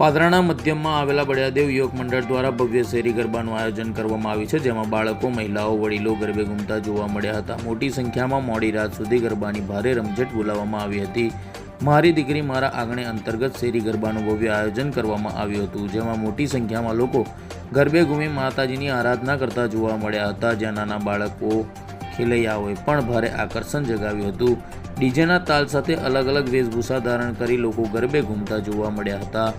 પાદરાના મધ્યમાં આવેલા બળિયાદેવ યુવક મંડળ દ્વારા ભવ્ય શેરી ગરબાનું આયોજન કરવામાં આવ્યું છે, જેમાં બાળકો, મહિલાઓ, વડીલો ગરબે ઘૂમતા જોવા મળ્યા હતા. મોટી સંખ્યામાં મોડી રાત સુધી ગરબાની ભારે રમઝટ બોલાવવામાં આવી હતી. મારી દીકરી મારા આંગણે અંતર્ગત શેરી ગરબાનું ભવ્ય આયોજન કરવામાં આવ્યું હતું, જેમાં મોટી સંખ્યામાં લોકો ગરબે ઘૂમી માતાજીની આરાધના કરતા જોવા મળ્યા હતા. જ્યાં નાના બાળકો, ખેલૈયાઓએ પણ ભારે આકર્ષણ જગાવ્યું હતું. ડીજેના તાલ સાથે અલગ અલગ વેશભૂષા ધારણ કરી લોકો ગરબે ઘૂમતા જોવા મળ્યા હતા.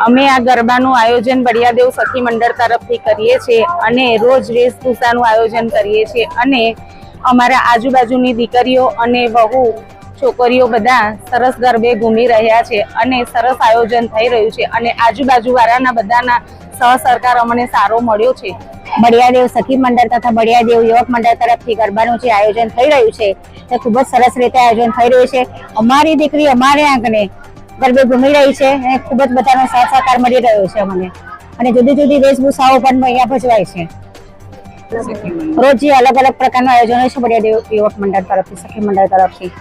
અમે આ ગરબાનું આયોજન બળિયાદેવ સખી મંડળ તરફથી કરીએ છીએ અને રોજ વેશભૂષાનું આયોજન કરીએ છીએ અને અમારા આજુબાજુની દીકરીઓ અને વહુ છોકરીઓ બધા સરસ ગરબે ઘૂમી રહ્યા છે અને સરસ આયોજન થઈ રહ્યું છે અને આજુબાજુવાળાના બધાના સહસહકાર અમને સારો મળ્યો છે. બળિયાદેવ સખી મંડળ તથા બળિયાદેવ યુવક મંડળ તરફથી ગરબાનું જે આયોજન થઈ રહ્યું છે તે ખૂબ જ સરસ રીતે આયોજન થઈ રહ્યું છે. અમારી દીકરી અમારે આંગણે ગરબે ઘૂમી રહી છે અને ખૂબ જ બધાનો સહકાર મળી રહ્યો છે અમને અને જુદી જુદી વેશભૂષાઓ પણ અહીંયા ભજવાય છે. રોજ જે અલગ અલગ પ્રકારનું આયોજન હોય છે બળિયાદેવ યુવક મંડળ તરફથી, સખી મંડળ તરફથી.